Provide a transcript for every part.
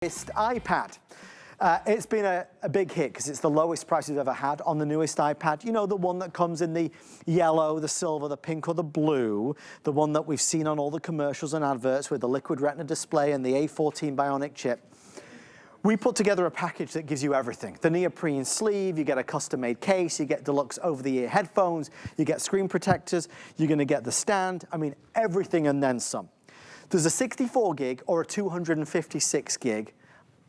iPad. It's been a big hit because it's the lowest price we've ever had on the newest iPad. You know, the one that comes in the yellow, the silver, the pink or the blue, the one that we've seen on all the commercials and adverts with the Liquid Retina display and the A14 Bionic chip. We put together a package that gives you everything. The neoprene sleeve, you get a custom-made case, you get Deluxe over-the-ear headphones, you get screen protectors, you're gonna get the stand, I mean, everything and then some. There's a 64 gig or a 256 gig.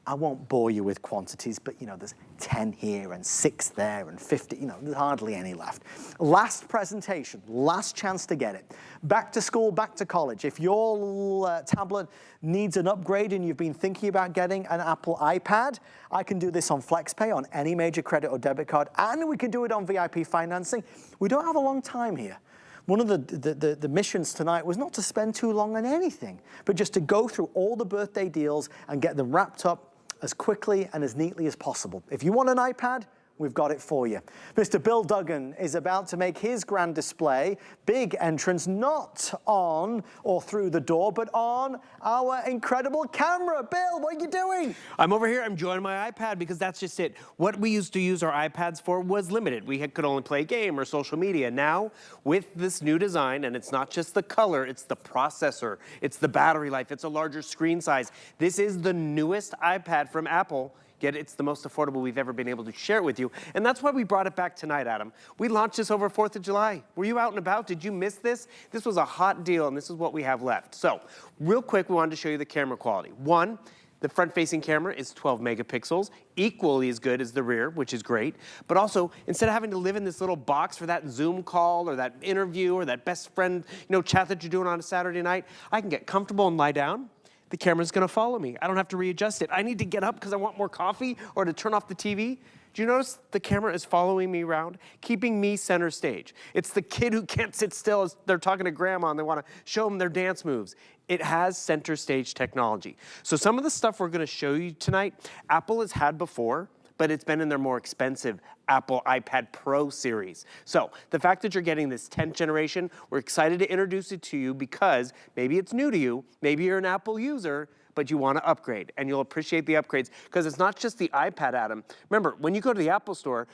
I won't bore you with quantities, but you know, there's 10 here and 6 there and 50, you know, there's hardly any left. Last presentation, last chance to get it. Back to school, back to college. If your tablet needs an upgrade and you've been thinking about getting an Apple iPad, I can do this on FlexPay on any major credit or debit card, and we can do it on VIP financing. We don't have a long time here. One of the missions tonight was not to spend too long on anything, but just to go through all the birthday deals and get them wrapped up as quickly and as neatly as possible. If you want an iPad, we've got it for you. Mr. Bill Duggan is about to make his grand display, big entrance, not on or through the door, but on our incredible camera. Bill, what are you doing? I'm over here, I'm enjoying my iPad because that's just it. What we used to use our iPads for was limited. We could only play a game or social media. Now, with this new design, and it's not just the color, it's the processor, it's the battery life, it's a larger screen size. This is the newest iPad from Apple. Yet it's the most affordable we've ever been able to share it with you. And that's why we brought it back tonight, Adam. We launched this over 4th of July. Were you out and about? Did you miss this? This was a hot deal, and this is what we have left. So, real quick, we wanted to show you the camera quality. One, the front-facing camera is 12 megapixels, equally as good as the rear, which is great. But also, instead of having to live in this little box for that Zoom call or that interview or that best friend, chat that you're doing on a Saturday night, I can get comfortable and lie down. The camera's gonna follow me. I don't have to readjust it. I need to get up because I want more coffee or to turn off the TV. Do you notice the camera is following me around, keeping me center stage? It's the kid who can't sit still as they're talking to grandma and they wanna show them their dance moves. It has center stage technology. So some of the stuff we're gonna show you tonight, Apple has had before, but it's been in their more expensive Apple iPad Pro series. So the fact that you're getting this 10th generation, we're excited to introduce it to you because maybe it's new to you, maybe you're an Apple user, but you want to upgrade, and you'll appreciate the upgrades because it's not just the iPad, Adam. Remember, when you go to the Apple store,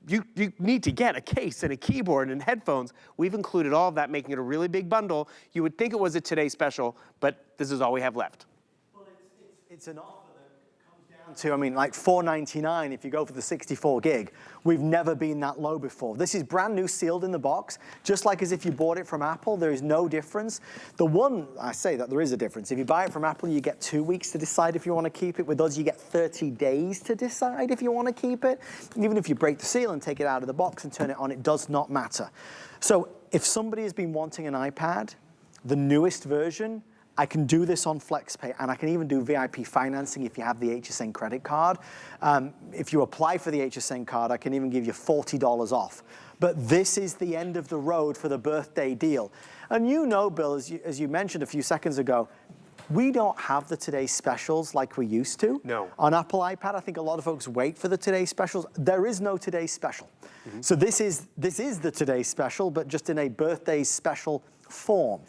you need to get a case and a keyboard and headphones. We've included all of that, making it a really big bundle. You would think it was a Today Special, but this is all we have left. Well, it's an offer to, like $499 if you go for the 64 gig. We've never been that low before. This is brand new, sealed in the box, just like as if you bought it from Apple. There is no difference. I say that there is a difference. If you buy it from Apple, you get 2 weeks to decide if you want to keep it. With us, you get 30 days to decide if you want to keep it. Even if you break the seal and take it out of the box and turn it on, it does not matter. So if somebody has been wanting an iPad, the newest version, I can do this on FlexPay, and I can even do VIP financing if you have the HSN credit card. If you apply for the HSN card, I can even give you $40 off. But this is the end of the road for the birthday deal. And you know, Bill, as you mentioned a few seconds ago, we don't have the Today Specials like we used to. No. On Apple iPad, I think a lot of folks wait for the Today Specials. There is no Today Special. Mm-hmm. So this is the Today Special, but just in a birthday special form.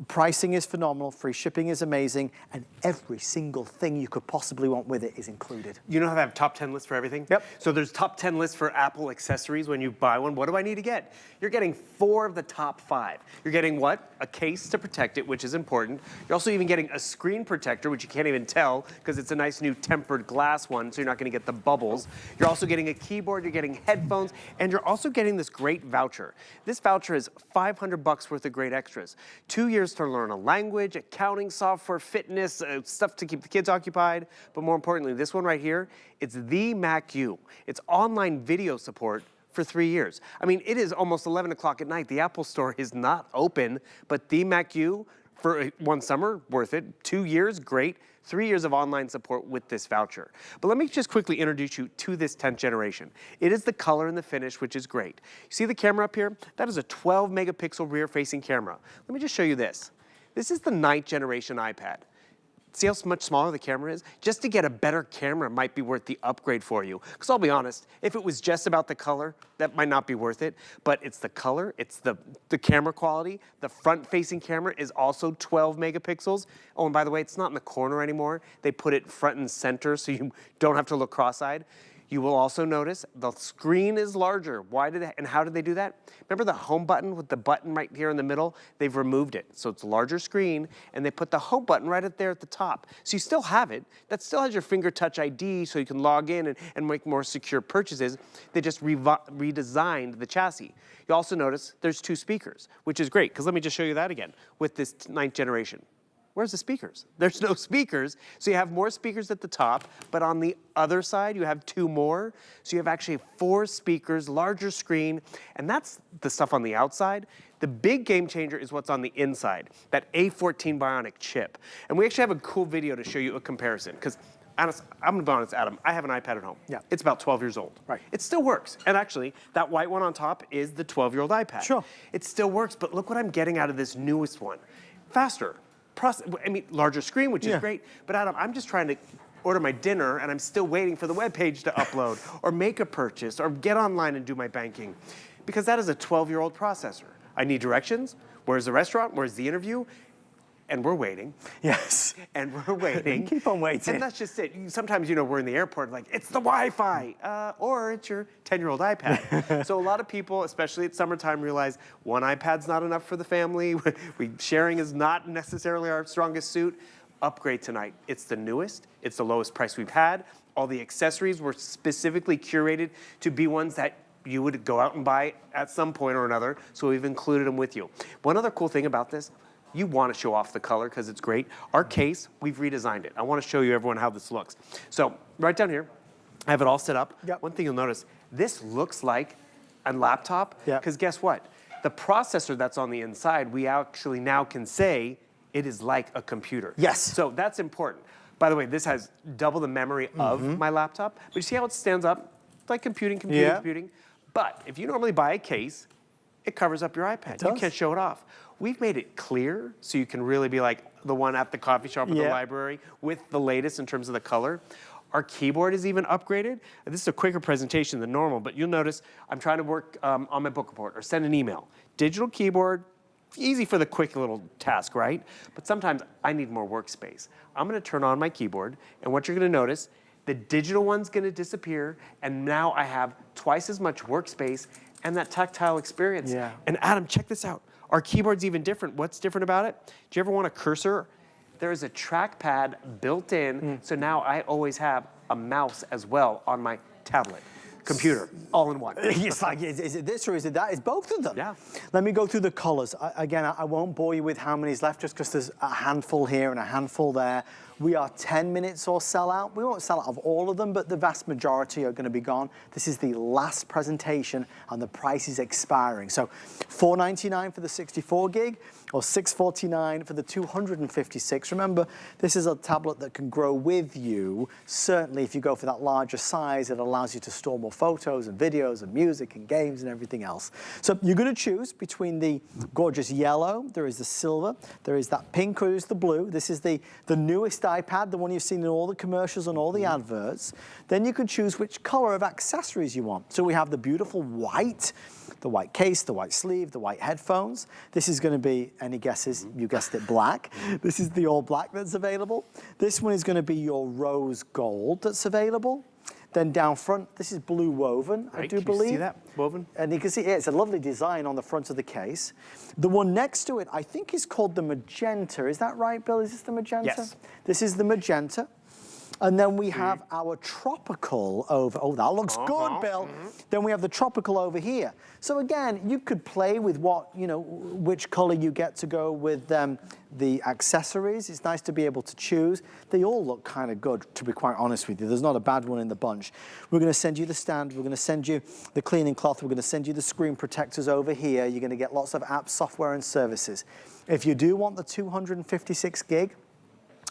Pricing is phenomenal, free shipping is amazing, and every single thing you could possibly want with it is included. You know how they have top 10 lists for everything? Yep. So there's top 10 lists for Apple accessories when you buy one. What do I need to get? You're getting 4 of the top 5. You're getting what? A case to protect it, which is important. You're also even getting a screen protector, which you can't even tell because it's a nice new tempered glass one, so you're not gonna get the bubbles. You're also getting a keyboard, you're getting headphones, and you're also getting this great voucher. This voucher is $500 worth of great extras. 2 years to learn a language, accounting software, fitness, stuff to keep the kids occupied. But more importantly, this one right here, it's the Mac U. It's online video support for 3 years. It is almost 11 o'clock at night. The Apple Store is not open, but the Mac U, for 1 summer, worth it. 2 years, great. 3 years of online support with this voucher. But let me just quickly introduce you to this 10th generation. It is the color and the finish, which is great. You see the camera up here? That is a 12 megapixel rear facing camera. Let me just show you this. This is the 9th generation iPad. See how much smaller the camera is? Just to get a better camera might be worth the upgrade for you. Because I'll be honest, if it was just about the color, that might not be worth it. But it's the color, it's the camera quality. The front-facing camera is also 12 megapixels. Oh, and by the way, it's not in the corner anymore. They put it front and center so you don't have to look cross-eyed. You will also notice the screen is larger. Why did they, and how did they do that? Remember the home button with the button right here in the middle? They've removed it. So it's a larger screen, and they put the home button right up there at the top. So you still have it. That still has your finger touch ID so you can log in and make more secure purchases. They just redesigned the chassis. You also notice there's 2 speakers, which is great, because let me just show you that again with this 9th generation. Where's the speakers? There's no speakers. So you have more speakers at the top, but on the other side, you have 2 more. So you have actually 4 speakers, larger screen, and that's the stuff on the outside. The big game changer is what's on the inside, that A14 Bionic chip. And we actually have a cool video to show you a comparison, because I'm gonna be honest, Adam, I have an iPad at home. Yeah. It's about 12 years old. Right. It still works. And actually, that white one on top is the 12-year-old iPad. Sure. It still works, but look what I'm getting out of this newest one. Faster. Larger screen, which is great, but Adam, I'm just trying to order my dinner and I'm still waiting for the web page to upload or make a purchase or get online and do my banking because that is a 12-year-old processor. I need directions. Where's the restaurant? Where's the interview? And we're waiting. Yes. And we're waiting. Keep on waiting. And that's just it. Sometimes, we're in the airport, like, it's the Wi-Fi, or it's your 10-year-old iPad. So a lot of people, especially at summertime, realize one iPad's not enough for the family. Sharing is not necessarily our strongest suit. Upgrade tonight. It's the newest. It's the lowest price we've had. All the accessories were specifically curated to be ones that you would go out and buy at some point or another, so we've included them with you. One other cool thing about this, you want to show off the color because it's great. Our case, we've redesigned it. I want to show you everyone how this looks. So right down here, I have it all set up. Yep. One thing you'll notice, this looks like a laptop because guess what? The processor that's on the inside, we actually now can say it is like a computer. Yes. So that's important. By the way, this has double the memory of my laptop, but you see how it stands up? Like computing. But if you normally buy a case, it covers up your iPad. You can't show it off. We've made it clear so you can really be like the one at the coffee shop or the library with the latest in terms of the color. Our keyboard is even upgraded. This is a quicker presentation than normal, but you'll notice I'm trying to work on my book report or send an email. Digital keyboard, easy for the quick little task, right? But sometimes I need more workspace. I'm gonna turn on my keyboard, and what you're gonna notice, the digital one's gonna disappear, and now I have twice as much workspace and that tactile experience. Yeah. And Adam, check this out. Our keyboard's even different. What's different about it? Do you ever want a cursor? There is a trackpad built in, so now I always have a mouse as well on my tablet, computer, all in one. It's like, is it this or is it that? It's both of them. Yeah. Let me go through the colors. Again, I won't bore you with how many's left just because there's a handful here and a handful there. We are 10 minutes or sell out. We won't sell out of all of them, but the vast majority are going to be gone. This is the last presentation and the price is expiring. So $499 for the 64 gig or $649 for the 256. Remember, this is a tablet that can grow with you. Certainly, if you go for that larger size, it allows you to store more photos and videos and music and games and everything else. So you're going to choose between the gorgeous yellow, there is the silver, there is that pink, or is the blue. This is the newest iPad, the one you've seen in all the commercials and all the adverts. Then you can choose which color of accessories you want. So we have the beautiful white, the white case, the white sleeve, the white headphones. This is going to be, any guesses? You guessed it, black. This is the all black that's available. This one is going to be your rose gold that's available. Then down front, this is blue woven, I do believe. You see that, woven? And you can see, it's a lovely design on the front of the case. The one next to it, I think is called the magenta. Is that right, Bill? Is this the magenta? Yes. This is the magenta. And then we have our tropical over, oh, that looks good, Bill. Then we have the tropical over here. So again, you could play with what, which color you get to go with the accessories. It's nice to be able to choose. They all look kind of good, to be quite honest with you. There's not a bad one in the bunch. We're gonna send you the stand, we're gonna send you the cleaning cloth, we're gonna send you the screen protectors over here. You're gonna get lots of apps, software, and services. If you do want the 256 gig,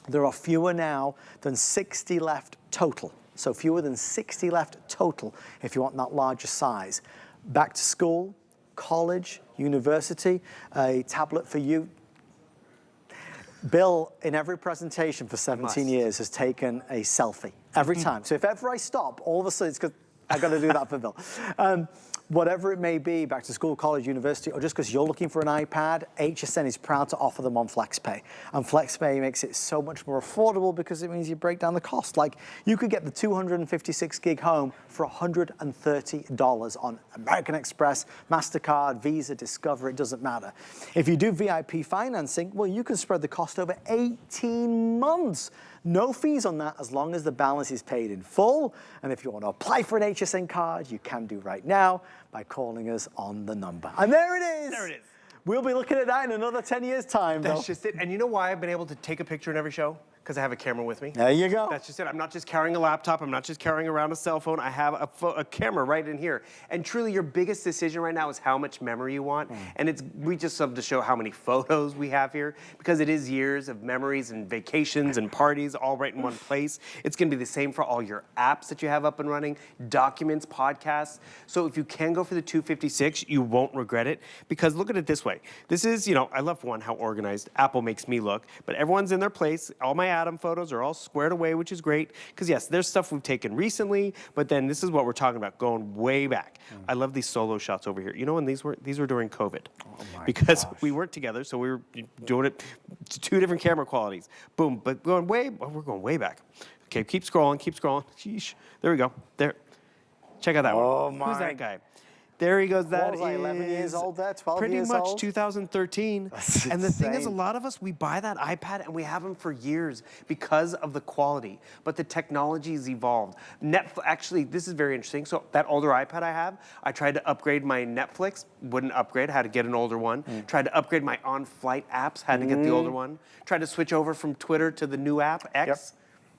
there are fewer now than 60 left total. So fewer than 60 left total if you want that larger size. Back to school, college, university, a tablet for you. Bill, in every presentation for 17 years, has taken a selfie every time. So if ever I stop, all of a sudden it's because I've got to do that for Bill. Whatever it may be, back to school, college, university, or just because you're looking for an iPad, HSN is proud to offer them on FlexPay. And FlexPay makes it so much more affordable because it means you break down the cost. Like, you could get the 256 gig home for $130 on American Express, MasterCard, Visa, Discover, it doesn't matter. If you do VIP financing, well, you can spread the cost over 18 months. No fees on that as long as the balance is paid in full. And if you want to apply for an HSN card, you can do right now by calling us on the number. And there it is. There it is. We'll be looking at that in another 10 years' time, That's just it. And you know why I've been able to take a picture in every show? Because I have a camera with me. There you go. That's just it. I'm not just carrying a laptop. I'm not just carrying around a cell phone. I have a camera right in here. And truly, your biggest decision right now is how much memory you want. And we just love to show how many photos we have here because it is years of memories and vacations and parties all right in one place. It's going to be the same for all your apps that you have up and running, documents, podcasts. So if you can go for the 256, you won't regret it because look at it this way. This is, I love how organized Apple makes me look, but everyone's in their place. All my Adam photos are all squared away, which is great. Because yes, there's stuff we've taken recently, but then this is what we're talking about, going way back. I love these solo shots over here. You know when these were during COVID. Oh my because gosh. We weren't together, so we were doing it to two different camera qualities. Boom, but we're going way back. Okay, keep scrolling. Sheesh. There we go. There. Check out that one. Oh my. Who's that guy? There he goes. That is 11 years old there, 12 pretty years much old. 2013. That's and the thing is, a insane. lot of us, we buy that iPad and we have them for years because of the quality. But the technology has evolved. Actually, this is very interesting. So that older iPad I have, I tried to upgrade my Netflix, wouldn't upgrade, had to get an older one. Tried to upgrade my on-flight apps, had to get the older one. Tried to switch over from Twitter to the new app, X.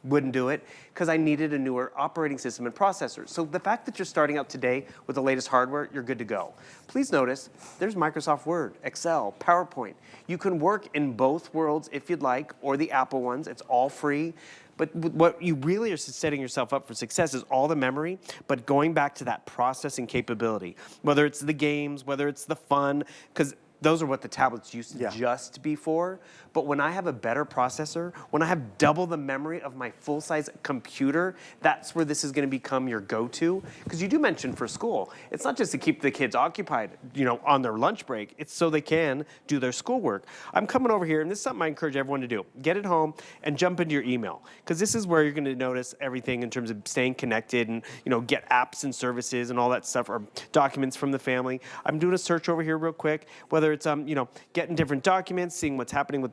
Wouldn't do it because I needed a newer operating system and processor. So the fact that you're starting out today with the latest hardware, you're good to go. Please notice, there's Microsoft Word, Excel, PowerPoint. You can work in both worlds if you'd like, or the Apple ones. It's all free. But what you really are setting yourself up for success is all the memory, but going back to that processing capability, whether it's the games, whether it's the fun, because those are what the tablets used to just be for. But when I have a better processor, when I have double the memory of my full-size computer, that's where this is going to become your go-to. Because you do mention for school, it's not just to keep the kids occupied, on their lunch break. It's so they can do their schoolwork. I'm coming over here, and this is something I encourage everyone to do. Get it home and jump into your email. Because this is where you're going to notice everything in terms of staying connected and, get apps and services and all that stuff, or documents from the family. I'm doing a search over here real quick, whether it's, getting different documents, seeing what's happening with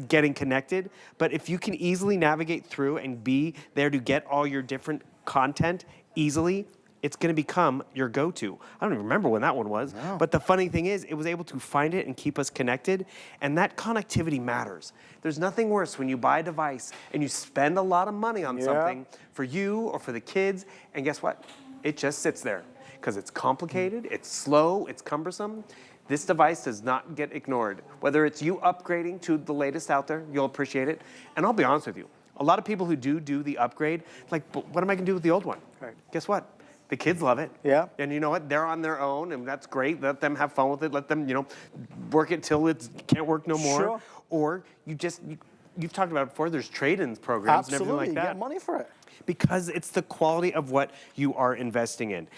getting connected. But if you can easily navigate through and be there to get all your different content easily, it's going to become your go-to. I don't even remember when that one was. No. But the funny thing is, it was able to find it and keep us connected. And that connectivity matters. There's nothing worse when you buy a device and you spend a lot of money on something for you or for the kids. And guess what? It just sits there because it's complicated, it's slow, it's cumbersome. This device does not get ignored. Whether it's you upgrading to the latest out there, you'll appreciate it. And I'll be honest with you, a lot of people who do the upgrade, like, but what am I gonna do with the old one? Right. Guess what? The kids love it. Yeah. And you know what? They're on their own, and that's great. Let them have fun with it. Let them, work it till it can't work no more. Sure. Or you've talked about it before, there's trade-ins programs and everything like that. Absolutely, you get money for it. Because it's the quality of what you are investing in.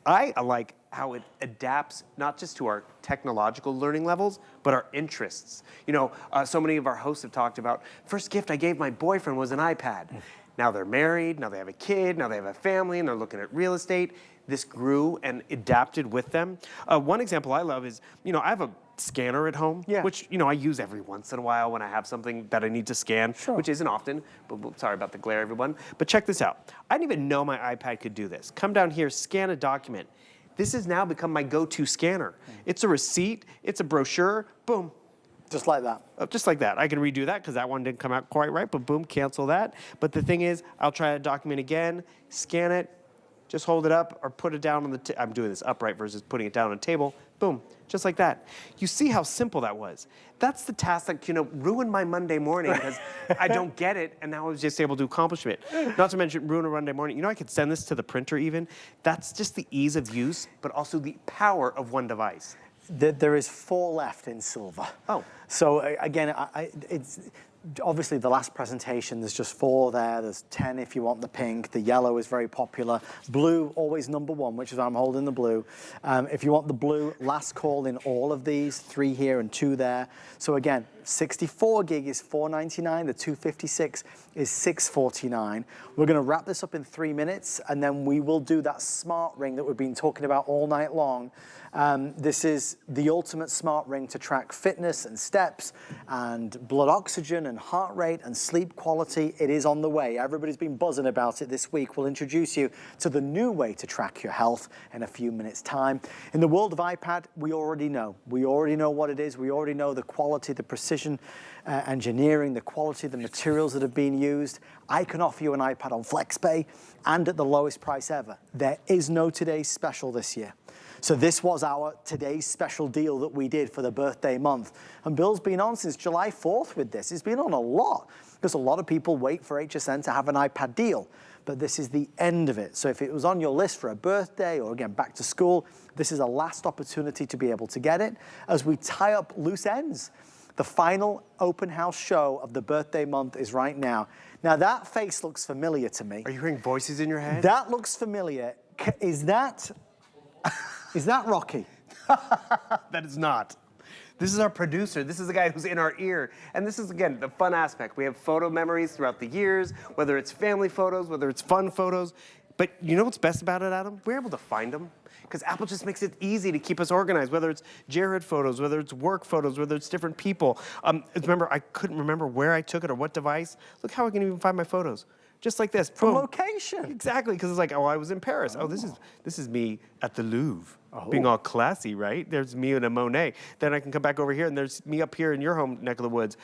I like how it adapts not just to our technological learning levels, but our interests. So many of our hosts have talked about, first gift I gave my boyfriend was an iPad. Now they're married, now they have a kid, now they have a family, and they're looking at real estate. This grew and adapted with them. One example I love is, I have a scanner at home, which, I use every once in a while when I have something that I need to scan, which isn't often, but sorry about the glare, everyone. But check this out. I didn't even know my iPad could do this. Come down here, scan a document. This has now become my go-to scanner. It's a receipt, it's a brochure, boom. Just like that. Just like that. I can redo that because that one didn't come out quite right, but boom, cancel that. But the thing is, I'll try a document again, scan it, just hold it up or put it down on the, I'm doing this upright versus putting it down on a table, boom, just like that. You see how simple that was. That's the task that, ruined my Monday morning because I don't get it, and now I was just able to accomplish it. Not to mention ruin a Monday morning. I could send this to the printer even. That's just the ease of use, but also the power of one device. There is 4 left in silver. Oh. So again, obviously the last presentation, there's just 4 there. There's 10 if you want the pink. The yellow is very popular. Blue, always #1, which is why I'm holding the blue. If you want the blue, last call in all of these, 3 here and 2 there. So again, 64 gig is $499. The 256 is $649. We're gonna wrap this up in 3 minutes, and then we will do that smart ring that we've been talking about all night long. This is the ultimate smart ring to track fitness and steps and blood oxygen and heart rate and sleep quality. It is on the way. Everybody's been buzzing about it this week. We'll introduce you to the new way to track your health in a few minutes' time. In the world of iPad, we already know. We already know what it is. We already know the quality, the precision engineering, the quality, the materials that have been used. I can offer you an iPad on FlexPay and at the lowest price ever. There is no today's special this year. So this was our today's special deal that we did for the birthday month. And Bill's been on since July 4th with this. He's been on a lot because a lot of people wait for HSN to have an iPad deal. But this is the end of it. So if it was on your list for a birthday or again, back to school, this is a last opportunity to be able to get it as we tie up loose ends. The final open house show of the birthday month is right now. Now that face looks familiar to me. Are you hearing voices in your head? That looks familiar. Is that Rocky? That is not. This is our producer. This is the guy who's in our ear. And this is, again, the fun aspect. We have photo memories throughout the years, whether it's family photos, whether it's fun photos. But you know what's best about it, Adam? We're able to find them because Apple just makes it easy to keep us organized, whether it's Jared photos, whether it's work photos, whether it's different people. Remember, I couldn't remember where I took it or what device. Look how I can even find my photos. Just like this. From Boom. location. Exactly, because it's like, oh, I was in Paris. Oh, this is me at the Louvre, being all classy, right? There's me and a Monet. Then I can come back over here, and there's me up here in your home neck of the woods.